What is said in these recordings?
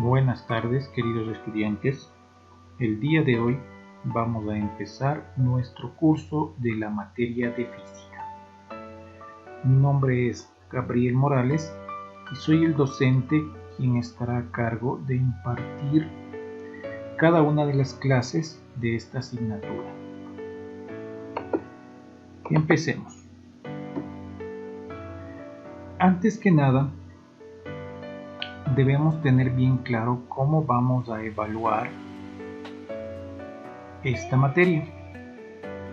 Buenas tardes, queridos estudiantes. El día de hoy vamos a empezar nuestro curso de la materia de física. Mi nombre es Gabriel Morales y soy el docente quien estará a cargo de impartir cada una de las clases de esta asignatura. Empecemos. Antes que nada, debemos tener bien claro cómo vamos a evaluar esta materia.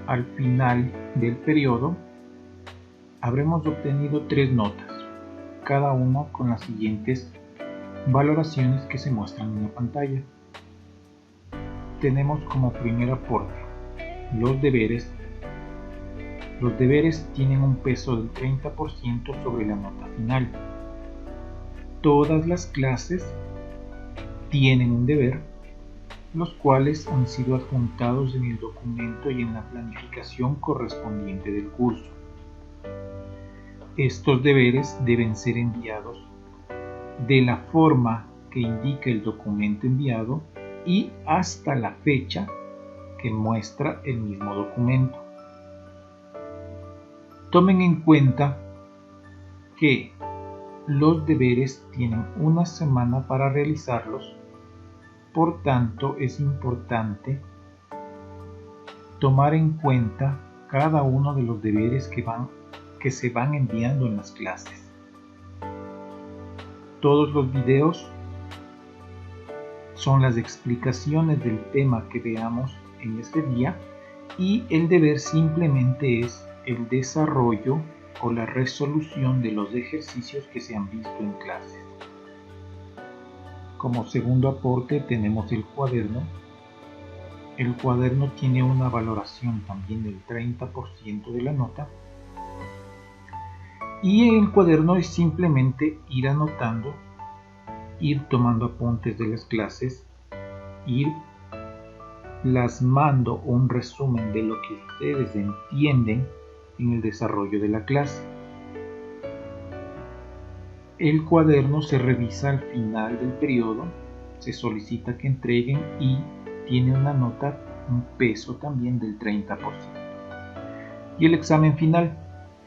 Al final del periodo habremos obtenido 3 notas, cada una con las siguientes valoraciones que se muestran en la pantalla. Tenemos como primer aporte los deberes. Los deberes tienen un peso del 30% sobre la nota final. Todas las clases tienen un deber, los cuales han sido adjuntados en el documento y en la planificación correspondiente del curso. Estos deberes deben ser enviados de la forma que indica el documento enviado y hasta la fecha que muestra el mismo documento. Tomen en cuenta que los deberes tienen una semana para realizarlos, por tanto es importante tomar en cuenta cada uno de los deberes que se van enviando en las clases. Todos los videos son las explicaciones del tema que veamos en este día y el deber simplemente es el desarrollo o la resolución de los ejercicios que se han visto en clases. Como segundo aporte tenemos el cuaderno. El cuaderno tiene una valoración también del 30% de la nota. Y en el cuaderno es simplemente ir anotando, ir tomando apuntes de las clases, ir plasmando un resumen de lo que ustedes entienden en el desarrollo de la clase. El cuaderno se revisa al final del periodo, se solicita que entreguen y tiene una nota, un peso también del 30%. Y el examen final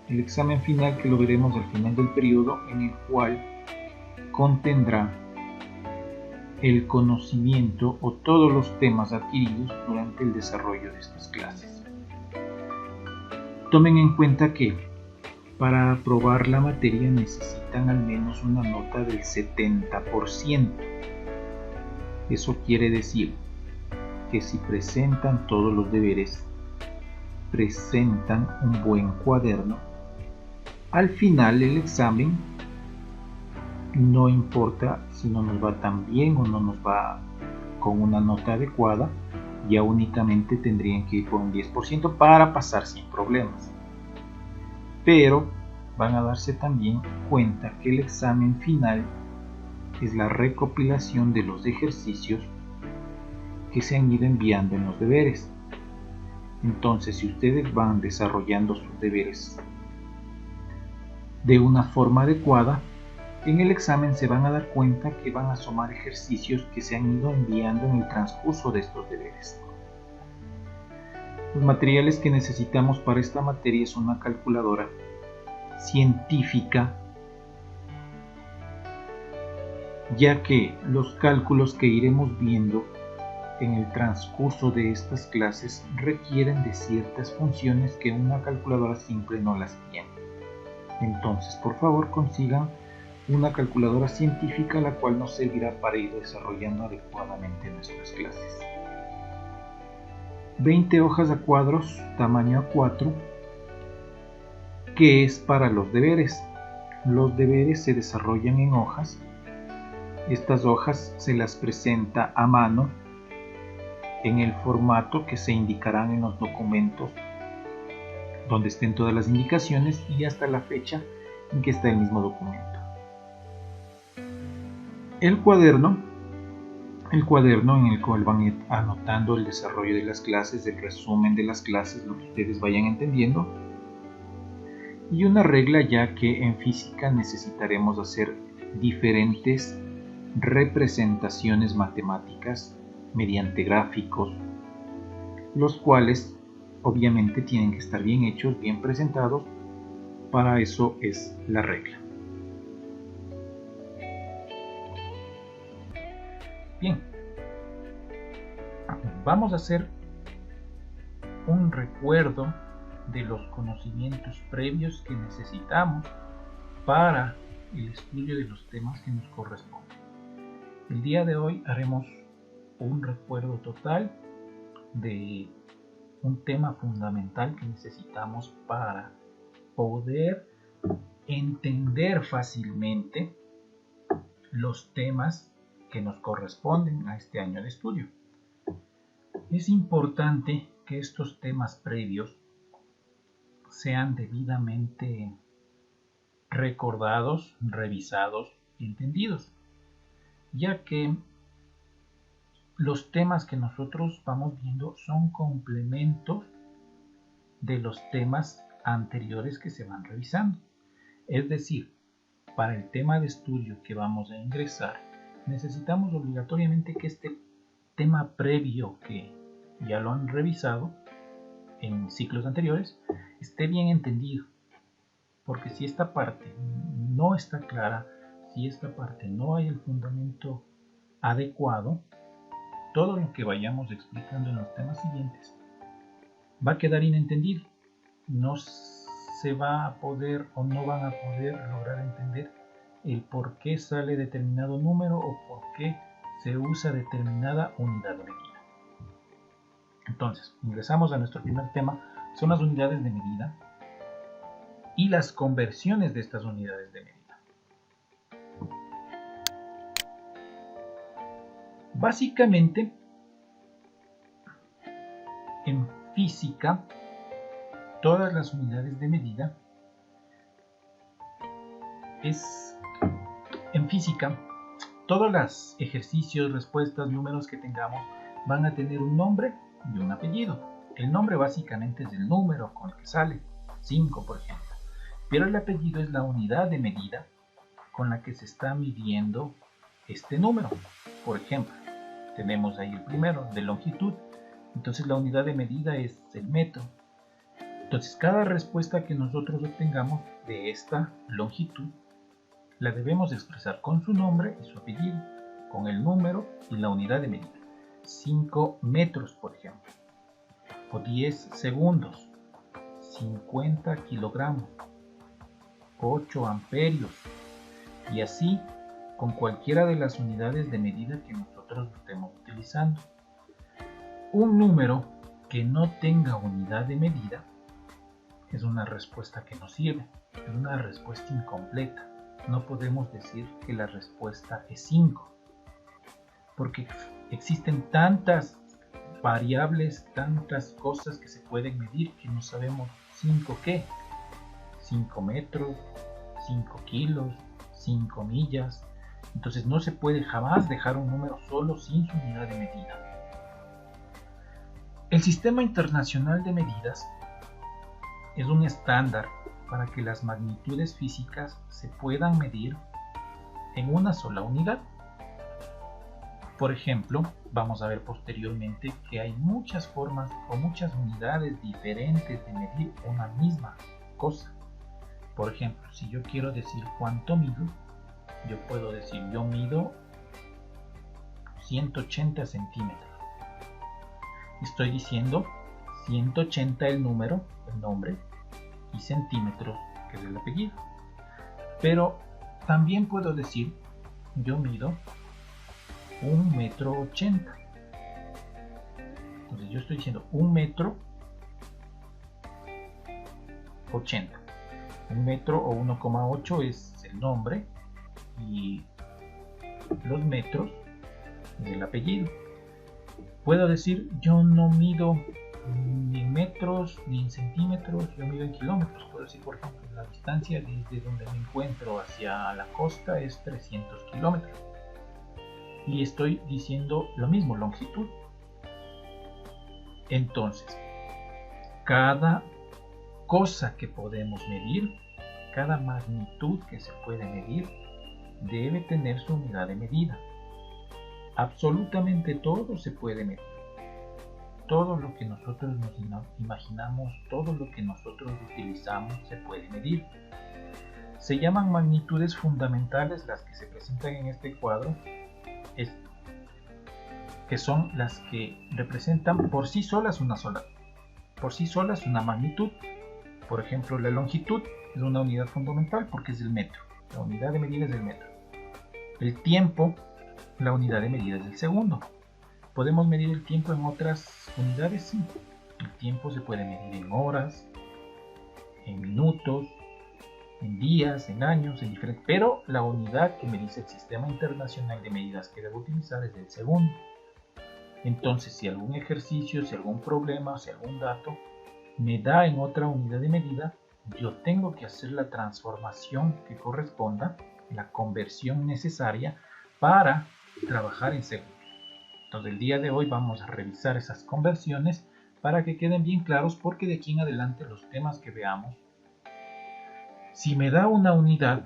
que lo veremos al final del periodo, en el cual contendrá el conocimiento o todos los temas adquiridos durante el desarrollo de estas clases. Tomen en cuenta que para aprobar la materia necesitan al menos una nota del 70%. Eso quiere decir que si presentan todos los deberes, presentan un buen cuaderno, al final del examen, no importa si no nos va tan bien o no nos va con una nota adecuada, ya únicamente tendrían que ir por un 10% para pasar sin problemas. Pero van a darse también cuenta que el examen final es la recopilación de los ejercicios que se han ido enviando en los deberes. Entonces, si ustedes van desarrollando sus deberes de una forma adecuada, en el examen se van a dar cuenta que van a sumar ejercicios que se han ido enviando en el transcurso de estos deberes. Los materiales que necesitamos para esta materia es una calculadora científica, ya que los cálculos que iremos viendo en el transcurso de estas clases requieren de ciertas funciones que una calculadora simple no las tiene. Entonces, por favor, consigan una calculadora científica, la cual nos servirá para ir desarrollando adecuadamente nuestras clases. 20 hojas a cuadros, tamaño A4, que es para los deberes. Los deberes se desarrollan en hojas. Estas hojas se las presenta a mano en el formato que se indicarán en los documentos donde estén todas las indicaciones y hasta la fecha en que está el mismo documento. El cuaderno en el cual van anotando el desarrollo de las clases, el resumen de las clases, lo que ustedes vayan entendiendo. Y una regla, ya que en física necesitaremos hacer diferentes representaciones matemáticas mediante gráficos, los cuales obviamente tienen que estar bien hechos, bien presentados. Para eso es la regla. Bien, vamos a hacer un recuerdo de los conocimientos previos que necesitamos para el estudio de los temas que nos corresponden. El día de hoy haremos un recuerdo total de un tema fundamental que necesitamos para poder entender fácilmente los temas que nos corresponden a este año de estudio. Es importante que estos temas previos sean debidamente recordados, revisados y entendidos, ya que los temas que nosotros vamos viendo son complementos de los temas anteriores que se van revisando. Es decir, para el tema de estudio que vamos a ingresar, necesitamos obligatoriamente que este tema previo que ya lo han revisado en ciclos anteriores esté bien entendido. Porque si esta parte no está clara, si esta parte no hay el fundamento adecuado, todo lo que vayamos explicando en los temas siguientes va a quedar inentendido. No se va a poder o no van a poder lograr entender el por qué sale determinado número o por qué se usa determinada unidad de medida. Entonces, ingresamos a nuestro primer tema, son las unidades de medida y las conversiones de estas unidades de medida. Básicamente, en física, todas las unidades de medida todos los ejercicios, respuestas, números que tengamos van a tener un nombre y un apellido. El nombre básicamente es el número con el que sale, 5 por ejemplo, pero el apellido es la unidad de medida con la que se está midiendo este número. Por ejemplo, tenemos ahí el primero, de longitud, entonces la unidad de medida es el metro. Entonces cada respuesta que nosotros obtengamos de esta longitud la debemos expresar con su nombre y su apellido, con el número y la unidad de medida. 5 metros, por ejemplo, o 10 segundos, 50 kilogramos, 8 amperios, y así con cualquiera de las unidades de medida que nosotros estemos utilizando. Un número que no tenga unidad de medida es una respuesta que no sirve, es una respuesta incompleta. No podemos decir que la respuesta es 5, porque existen tantas variables, tantas cosas que se pueden medir que no sabemos 5 qué. 5 metros, 5 kilos, 5 millas. Entonces no se puede jamás dejar un número solo sin su unidad de medida. El Sistema Internacional de Medidas es un estándar para que las magnitudes físicas se puedan medir en una sola unidad. Por ejemplo, vamos a ver posteriormente que hay muchas formas o muchas unidades diferentes de medir una misma cosa. Por ejemplo, si yo quiero decir cuánto mido, yo puedo decir yo mido 180 centímetros. Estoy diciendo 180 el número, el nombre, y centímetros, que es el apellido. Pero también puedo decir yo mido 1,80 metro. Entonces yo estoy diciendo 1,80 metro. 1 metro o 1,8 es el nombre y los metros es el apellido. Puedo decir yo no mido ni en metros ni en centímetros, yo mido en kilómetros. Puedo decir, por ejemplo, la distancia desde donde me encuentro hacia la costa es 300 kilómetros. Y estoy diciendo lo mismo, longitud. Entonces, cada cosa que podemos medir, cada magnitud que se puede medir, debe tener su unidad de medida. Absolutamente todo se puede medir. Todo lo que nosotros nos imaginamos, todo lo que nosotros utilizamos se puede medir. Se llaman magnitudes fundamentales las que se presentan en este cuadro, que son las que representan por sí solas una magnitud. Por ejemplo, la longitud es una unidad fundamental porque es del metro. La unidad de medida es del metro. El tiempo, la unidad de medida es del segundo. ¿Podemos medir el tiempo en otras unidades? Sí. El tiempo se puede medir en horas, en minutos, en días, en años, en diferentes. Pero la unidad que me dice el Sistema Internacional de Medidas que debo utilizar es del segundo. Entonces, si algún ejercicio, si algún problema, si algún dato me da en otra unidad de medida, yo tengo que hacer la transformación que corresponda, la conversión necesaria para trabajar en segundos. Entonces, el día de hoy vamos a revisar esas conversiones para que queden bien claros, porque de aquí en adelante los temas que veamos, si me da una unidad,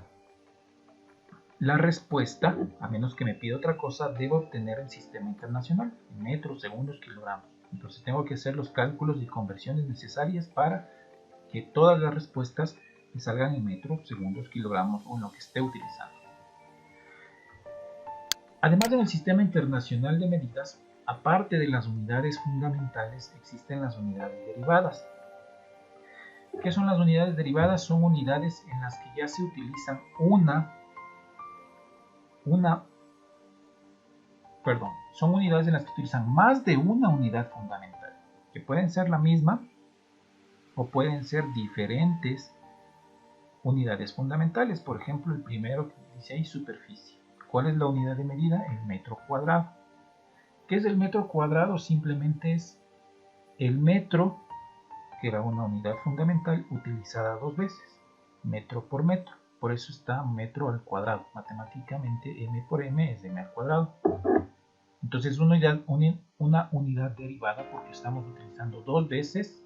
la respuesta, a menos que me pida otra cosa, debo obtener en sistema internacional, metros, segundos, kilogramos. Entonces tengo que hacer los cálculos y conversiones necesarias para que todas las respuestas me salgan en metros, segundos, kilogramos o en lo que esté utilizando. Además, en el sistema internacional de medidas, aparte de las unidades fundamentales, existen las unidades derivadas. ¿Qué son las unidades derivadas? Son unidades en las que ya se utilizan son unidades en las que utilizan más de una unidad fundamental, que pueden ser la misma o pueden ser diferentes unidades fundamentales. Por ejemplo, el primero que dice ahí, superficie. ¿Cuál es la unidad de medida? El metro cuadrado. ¿Qué es el metro cuadrado? Simplemente es el metro, que era una unidad fundamental, utilizada dos veces, metro por metro. Por eso está metro al cuadrado. Matemáticamente m por m es m al cuadrado. Entonces una unidad derivada porque estamos utilizando dos veces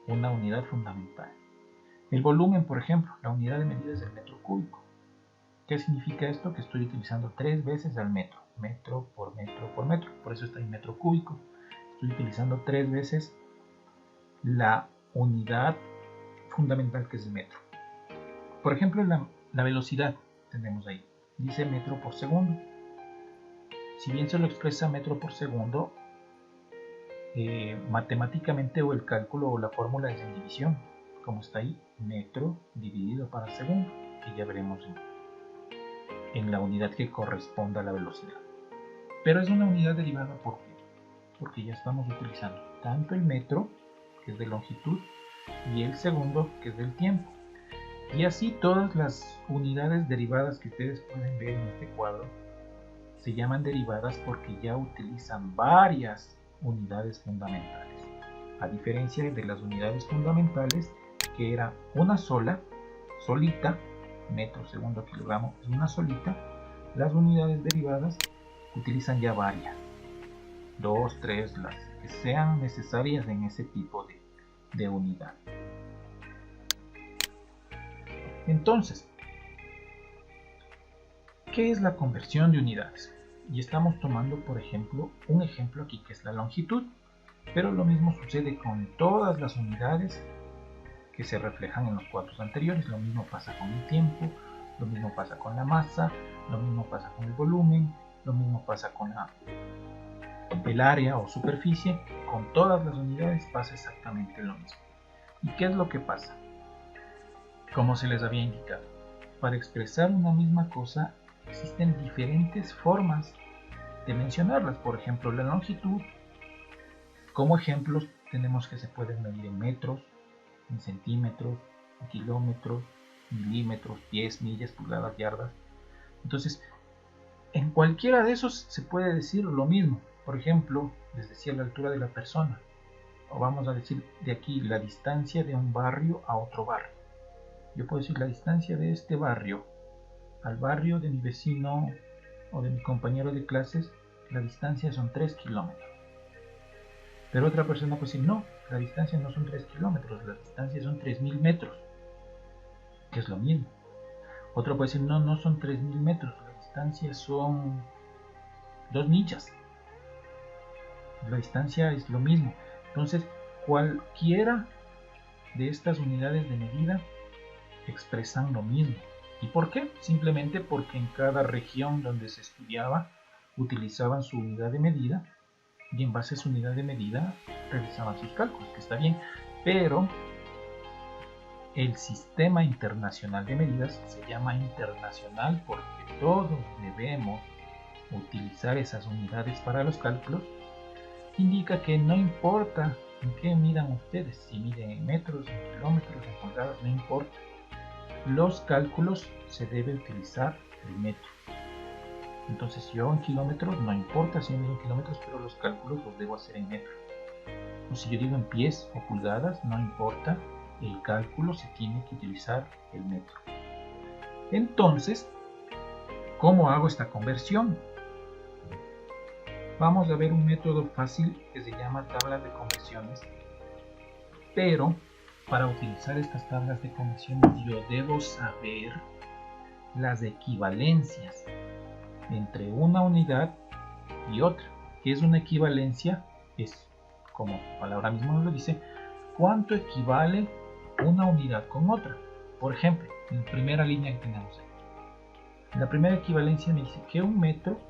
una unidad fundamental. El volumen, por ejemplo, la unidad de medida es el metro cúbico. ¿Qué significa esto? Que estoy utilizando tres veces al metro. Metro por metro por metro. Por eso está en metro cúbico. Estoy utilizando tres veces la unidad fundamental, que es el metro. Por ejemplo, la velocidad tenemos ahí. Dice metro por segundo. Si bien se lo expresa metro por segundo, matemáticamente o el cálculo o la fórmula es en división. Como está ahí, metro dividido para segundo, que ya veremos en la unidad que corresponda a la velocidad. Pero es una unidad derivada, ¿por qué? Porque ya estamos utilizando tanto el metro, que es de longitud, y el segundo, que es del tiempo. Y así todas las unidades derivadas que ustedes pueden ver en este cuadro se llaman derivadas porque ya utilizan varias unidades fundamentales. A diferencia de las unidades fundamentales, que era una solita, metro, segundo, kilogramo, es una solita, las unidades derivadas utilizan ya varias, dos, tres, las que sean necesarias en ese tipo de unidad. Entonces, ¿qué es la conversión de unidades? Y estamos tomando, por ejemplo, un ejemplo aquí que es la longitud, pero lo mismo sucede con todas las unidades que se reflejan en los cuadros anteriores. Lo mismo pasa con el tiempo, lo mismo pasa con la masa, lo mismo pasa con el volumen, lo mismo pasa con el área o superficie. Con todas las unidades pasa exactamente lo mismo. ¿Y qué es lo que pasa? Como se les había indicado, para expresar una misma cosa existen diferentes formas de mencionarlas. Por ejemplo, la longitud, como ejemplos tenemos que se pueden medir en metros, en centímetros, en kilómetros, milímetros, pies, millas, pulgadas, yardas. Entonces, en cualquiera de esos se puede decir lo mismo. Por ejemplo, les decía la altura de la persona, o vamos a decir de aquí la distancia de un barrio a otro barrio. Yo puedo decir la distancia de este barrio al barrio de mi vecino o de mi compañero de clases, la distancia son 3 kilómetros. Pero otra persona puede decir, no, la distancia no son 3 kilómetros, la distancia son 3000 metros, que es lo mismo. Otro puede decir, no, no son 3000 metros, la distancia son 2 millas. La distancia es lo mismo. Entonces, cualquiera de estas unidades de medida expresan lo mismo. ¿Y por qué? Simplemente porque en cada región donde se estudiaba utilizaban su unidad de medida y en base a su unidad de medida realizaban sus cálculos, que está bien, pero el sistema internacional de medidas se llama internacional porque todos debemos utilizar esas unidades para los cálculos. Indica que no importa en qué midan ustedes, si miden en metros, en kilómetros, en pulgadas, no importa. Los cálculos se debe utilizar el metro. Entonces yo en kilómetros, no importa si mido en kilómetros, pero los cálculos los debo hacer en metros. O si yo digo en pies o pulgadas, no importa, el cálculo se tiene que utilizar el metro. Entonces, ¿cómo hago esta conversión? Vamos a ver un método fácil que se llama tablas de conversiones, pero para utilizar estas tablas de conversiones yo debo saber las equivalencias entre una unidad y otra. ¿Qué es una equivalencia? Es, como la palabra misma nos lo dice, cuánto equivale una unidad con otra. Por ejemplo, en la primera línea que tenemos ahí, la primera equivalencia me dice que un metro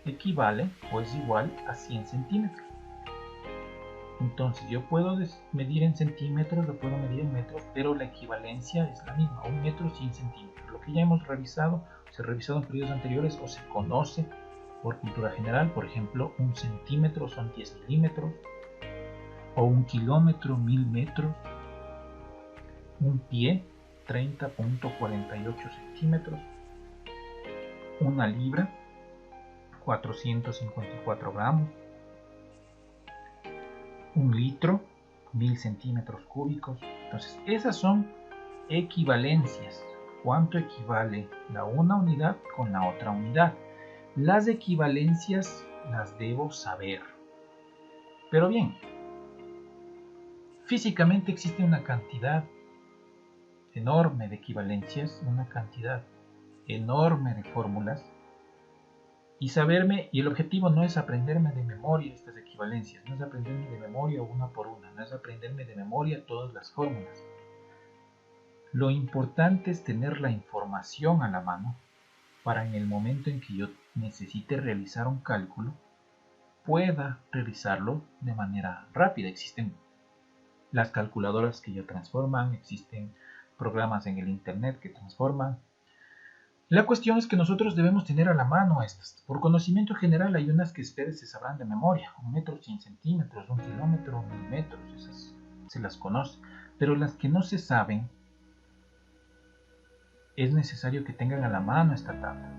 equivale o es igual a 100 centímetros. Entonces yo puedo medir en centímetros, lo puedo medir en metros, pero la equivalencia es la misma, 1 metro 100 centímetros. Lo que ya hemos revisado, se ha revisado en periodos anteriores o se conoce por cultura general. Por ejemplo, 1 centímetro son 10 milímetros, o 1 kilómetro 1000 metros, un pie 30.48 centímetros, una libra 454 gramos, un litro 1000 centímetros cúbicos. Entonces esas son equivalencias, cuánto equivale la una unidad con la otra unidad. Las equivalencias las debo saber. Pero bien, físicamente existe una cantidad enorme de equivalencias, una cantidad enorme de fórmulas, y saberme, y el objetivo no es aprenderme de memoria estas equivalencias, no es aprenderme de memoria una por una, no es aprenderme de memoria todas las fórmulas. Lo importante es tener la información a la mano para en el momento en que yo necesite realizar un cálculo, pueda realizarlo de manera rápida. Existen las calculadoras que ya transforman, existen programas en el internet que transforman. La cuestión es que nosotros debemos tener a la mano estas. Por conocimiento general hay unas que ustedes se sabrán de memoria, 1 metro 100 centímetros, 1 kilómetro 1000 metros, esas se las conoce. Pero las que no se saben, es necesario que tengan a la mano esta tabla.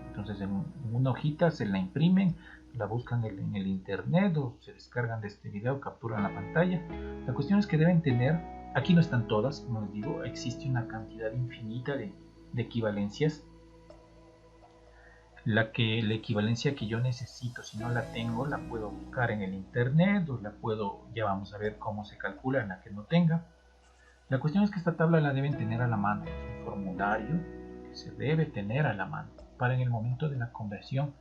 Entonces en una hojita se la imprimen, la buscan en el internet o se descargan de este video, capturan la pantalla. La cuestión es que deben tener, aquí no están todas, como les digo, existe una cantidad infinita de equivalencias. La equivalencia que yo necesito, si no la tengo, la puedo buscar en el internet o la puedo, ya vamos a ver cómo se calcula en la que no tenga. La cuestión es que esta tabla la deben tener a la mano, es un formulario que se debe tener a la mano para en el momento de la conversión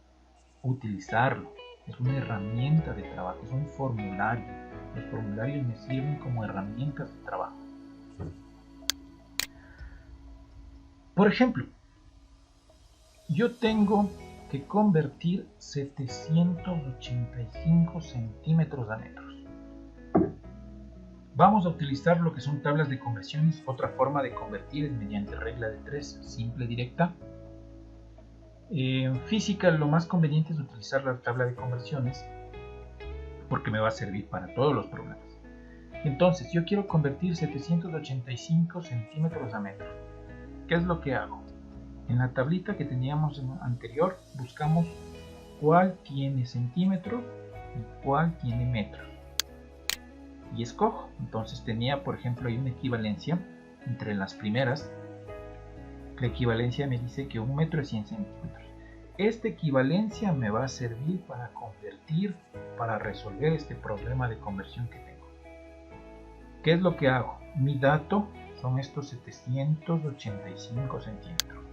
utilizarlo. Es una herramienta de trabajo, es un formulario. Los formularios me sirven como herramientas de trabajo. Por ejemplo, yo tengo que convertir 785 centímetros a metros. Vamos a utilizar lo que son tablas de conversiones. Otra forma de convertir es mediante regla de 3, simple, directa. En física lo más conveniente es utilizar la tabla de conversiones porque me va a servir para todos los problemas. Entonces, yo quiero convertir 785 centímetros a metros. ¿Qué es lo que hago? En la tablita que teníamos anterior, buscamos cuál tiene centímetros y cuál tiene metros. Y escojo. Entonces tenía, por ejemplo, hay una equivalencia entre las primeras. La equivalencia me dice que 1 metro es 100 centímetros. Esta equivalencia me va a servir para convertir, para resolver este problema de conversión que tengo. ¿Qué es lo que hago? Mi dato son estos 785 centímetros.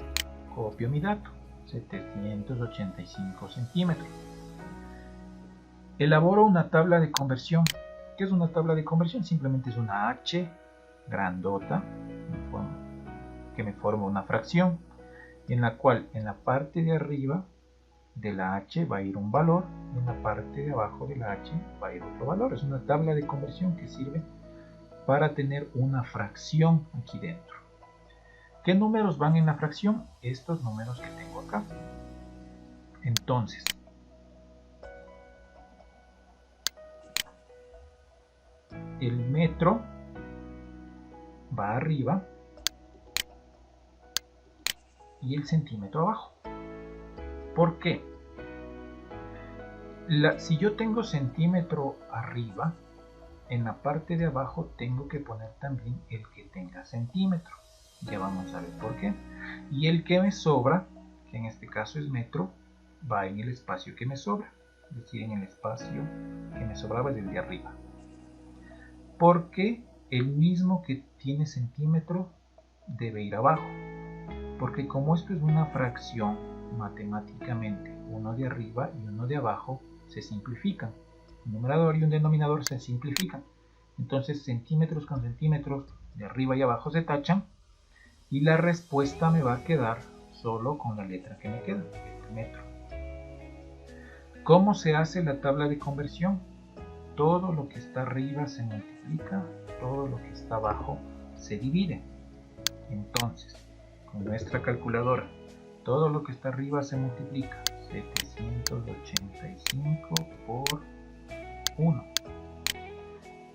Copio mi dato, 785 centímetros. Elaboro una tabla de conversión. ¿Qué es una tabla de conversión? Simplemente es una H grandota que me forma una fracción, en la cual en la parte de arriba de la H va a ir un valor y en la parte de abajo de la H va a ir otro valor. Es una tabla de conversión que sirve para tener una fracción aquí dentro. ¿Qué números van en la fracción? Estos números que tengo acá. Entonces, el metro va arriba y el centímetro abajo. ¿Por qué? Si yo tengo centímetro arriba, en la parte de abajo tengo que poner también el que tenga centímetro. Ya vamos a ver por qué. Y el que me sobra, que en este caso es metro, va en el espacio que me sobra. Es decir, en el espacio que me sobraba del de arriba. ¿Por qué el mismo que tiene centímetro debe ir abajo? Porque como esto es una fracción, matemáticamente uno de arriba y uno de abajo se simplifican. Un numerador y un denominador se simplifican. Entonces centímetros con centímetros de arriba y abajo se tachan y la respuesta me va a quedar solo con la letra que me queda, el metro. ¿Cómo se hace la tabla de conversión? Todo lo que está arriba se multiplica, todo lo que está abajo se divide. Entonces, con nuestra calculadora, todo lo que está arriba se multiplica. 785 por 1.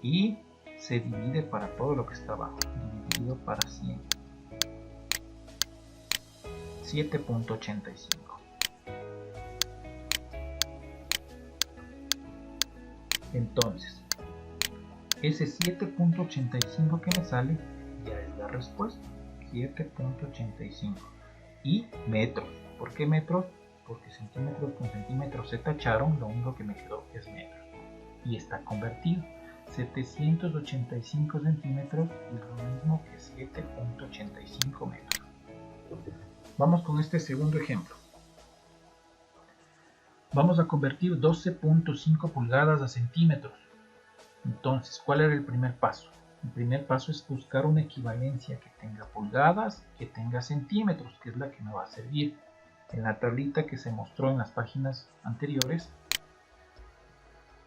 Y se divide para todo lo que está abajo, dividido para 100. 7.85. Entonces, ese 7.85 que me sale ya es la respuesta. 7.85. Y metros. ¿Por qué metros? Porque centímetros con centímetros se tacharon, lo único que me quedó es metros. Y está convertido. 785 centímetros es lo mismo que 7.85 metros. Vamos con este segundo ejemplo. Vamos a convertir 12.5 pulgadas a centímetros. Entonces, ¿cuál era el primer paso? El primer paso es buscar una equivalencia que tenga pulgadas, que tenga centímetros, que es la que me va a servir. En la tablita que se mostró en las páginas anteriores,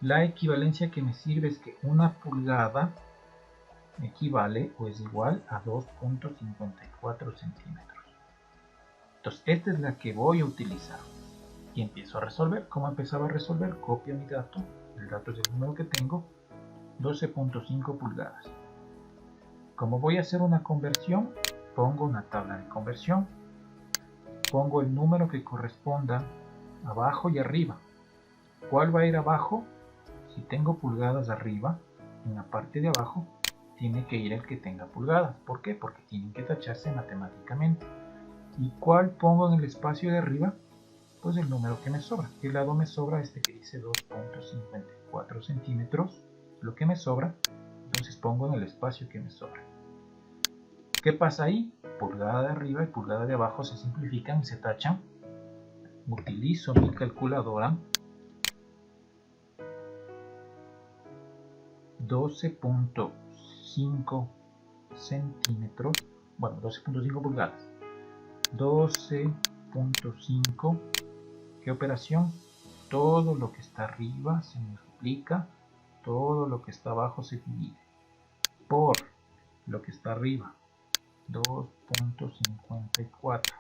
la equivalencia que me sirve es que una pulgada equivale o es igual a 2.54 centímetros. Entonces, esta es la que voy a utilizar. Y empiezo a resolver. ¿Cómo empezaba a resolver? Copio mi dato. El dato es el número que tengo. 12.5 pulgadas. Como voy a hacer una conversión, pongo una tabla de conversión. Pongo el número que corresponda abajo y arriba. ¿Cuál va a ir abajo? Si tengo pulgadas arriba, en la parte de abajo tiene que ir el que tenga pulgadas. ¿Por qué? Porque tienen que tacharse matemáticamente. ¿Y cuál pongo en el espacio de arriba? Pues el número que me sobra. ¿Qué lado me sobra? Este que dice 2.54 centímetros. Lo que me sobra. Entonces pongo en el espacio que me sobra. ¿Qué pasa ahí? Pulgada de arriba y pulgada de abajo se simplifican y se tachan. Utilizo mi calculadora. 12.5 centímetros. Bueno, 12.5 pulgadas. 12.5. ¿Qué operación? Todo lo que está arriba se multiplica, todo lo que está abajo se divide por lo que está arriba, 2.54.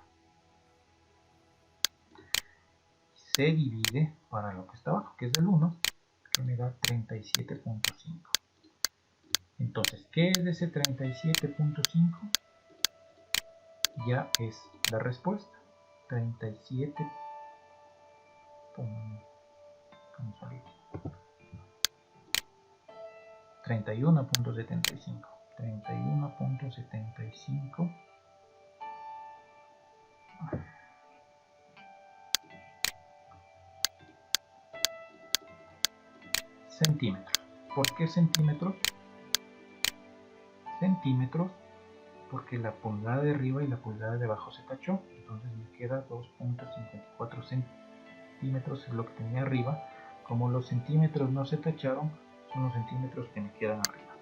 Se divide para lo que está abajo, que es el 1, que me da 37.5. Entonces, ¿qué es ese 37.5? Ya es la respuesta. 37. Vamos a ver. 31.75. 31.75 centímetros. ¿Por qué centímetros? Centímetros porque la pulgada de arriba y la pulgada de abajo se tachó. entonces me queda 2.54 centímetros, es lo que tenía arriba. Como los centímetros no se tacharon, son los centímetros que me quedan arriba.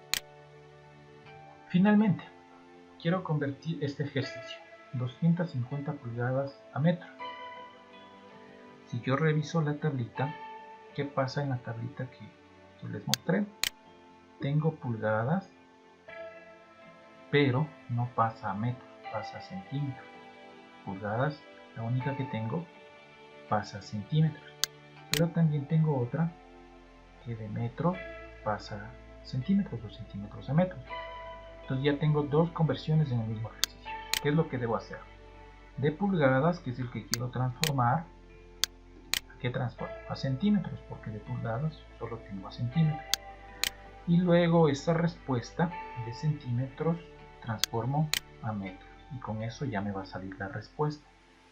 Finalmente, quiero convertir este ejercicio, 250 pulgadas a metro. Si yo reviso la tablita, ¿qué pasa en la tablita que les mostré? Tengo pulgadas, pero no pasa a metros, pasa a centímetros. Pulgadas, la única que tengo, pasa a centímetros. Pero también tengo otra que de metro pasa a centímetros o centímetros a metros. Entonces ya tengo dos conversiones en el mismo ejercicio. ¿Qué es lo que debo hacer? De pulgadas, que es el que quiero transformar, ¿a qué transformo? A centímetros, porque de pulgadas solo tengo a centímetros. Y luego esa respuesta de centímetros transformo a metros. Y con eso ya me va a salir la respuesta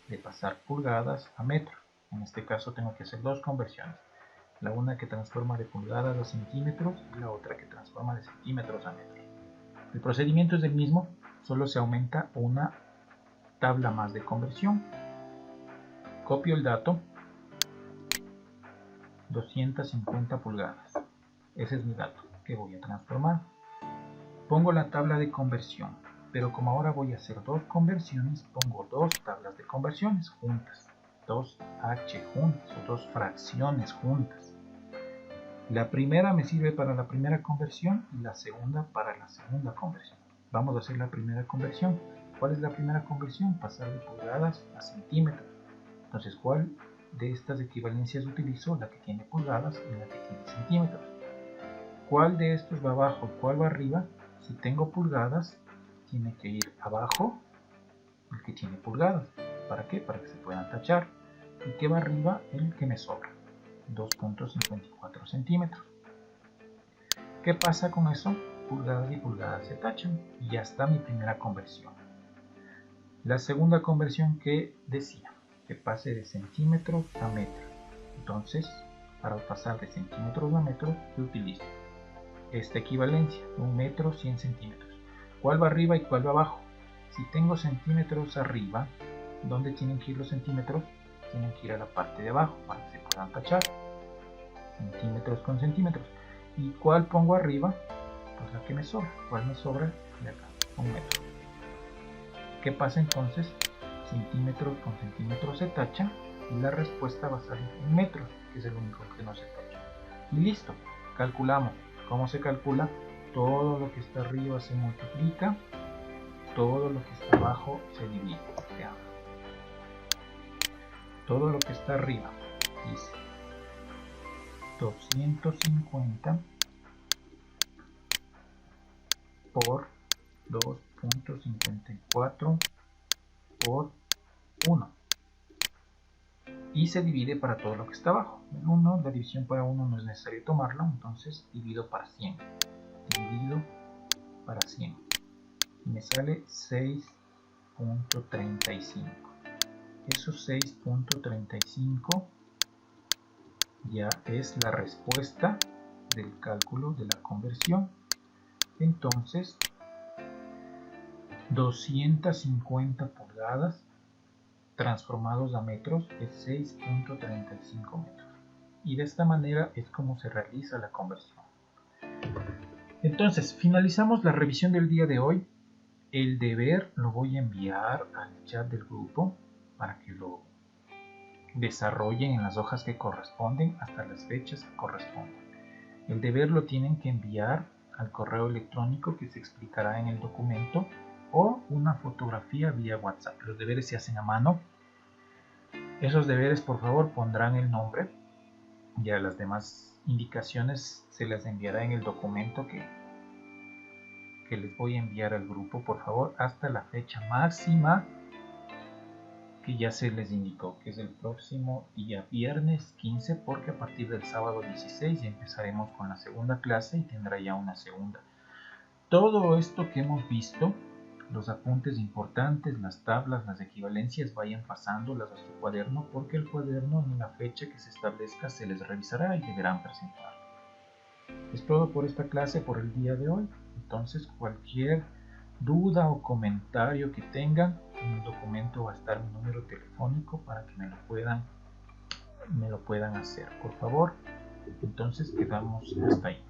de pasar pulgadas a metros. En este caso tengo que hacer dos conversiones. La una que transforma de pulgadas a centímetros y la otra que transforma de centímetros a metros. El procedimiento es el mismo, solo se aumenta una tabla más de conversión. Copio el dato, 250 pulgadas. Ese es mi dato que voy a transformar. Pongo la tabla de conversión, pero como ahora voy a hacer dos conversiones, pongo dos tablas de conversiones juntas, 2H juntas o dos fracciones juntas. La primera me sirve para la primera conversión y la segunda para la segunda conversión. Vamos a hacer la primera conversión. ¿Cuál es la primera conversión? Pasar de pulgadas a centímetros. Entonces, ¿cuál de estas equivalencias utilizo? La que tiene pulgadas y la que tiene centímetros. ¿Cuál de estos va abajo y cuál va arriba? Si tengo pulgadas, tiene que ir abajo el que tiene pulgadas. ¿Para qué? Para que se puedan tachar. ¿Y qué va arriba? El que me sobra, 2.54 centímetros. ¿Qué pasa con eso? Pulgadas y pulgadas se tachan y ya está mi primera conversión. La segunda conversión que decía, que pase de centímetros a metros. Entonces, para pasar de centímetros a metros, yo utilizo esta equivalencia, 1 metro, 100 centímetros. ¿Cuál va arriba y cuál va abajo? Si tengo centímetros arriba, ¿dónde tienen que ir los centímetros? Tienen que ir a la parte de abajo para que se puedan tachar. Centímetros con centímetros. ¿Y cuál pongo arriba? Pues la que me sobra. ¿Cuál me sobra? De acá, 1 metro. ¿Qué pasa entonces? Centímetros con centímetros se tacha y la respuesta va a salir en metros, que es el único que no se tacha. Y listo, calculamos. ¿Cómo se calcula? Todo lo que está arriba se multiplica, todo lo que está abajo se divide. Veamos. Todo lo que está arriba dice 250 por 2.54 por 1 y se divide para todo lo que está abajo. El 1, la división para 1 no es necesario tomarlo, entonces divido para 100. Dividido para 100 y me sale 6.35. Esos 6.35 ya es la respuesta del cálculo de la conversión. Entonces 250 pulgadas transformados a metros es 6.35 metros. Y de esta manera es como se realiza la conversión. Entonces, finalizamos la revisión del día de hoy. El deber lo voy a enviar al chat del grupo para que lo desarrollen en las hojas que corresponden hasta las fechas que corresponden. El deber lo tienen que enviar al correo electrónico que se explicará en el documento o una fotografía vía WhatsApp. Los deberes se hacen a mano. Esos deberes, por favor, pondrán el nombre. Ya las demás indicaciones se las enviará en el documento que les voy a enviar al grupo, por favor, hasta la fecha máxima que ya se les indicó, que es el próximo día viernes 15, porque a partir del sábado 16 ya empezaremos con la segunda clase y tendrá ya una segunda. Todo esto que hemos visto, los apuntes importantes, las tablas, las equivalencias, vayan pasándolas a su cuaderno, porque el cuaderno en la fecha que se establezca se les revisará y deberán presentar. Es todo por esta clase por el día de hoy. Entonces, cualquier duda o comentario que tengan, en el documento va a estar mi número telefónico para que me lo puedan hacer, por favor. Entonces quedamos hasta ahí.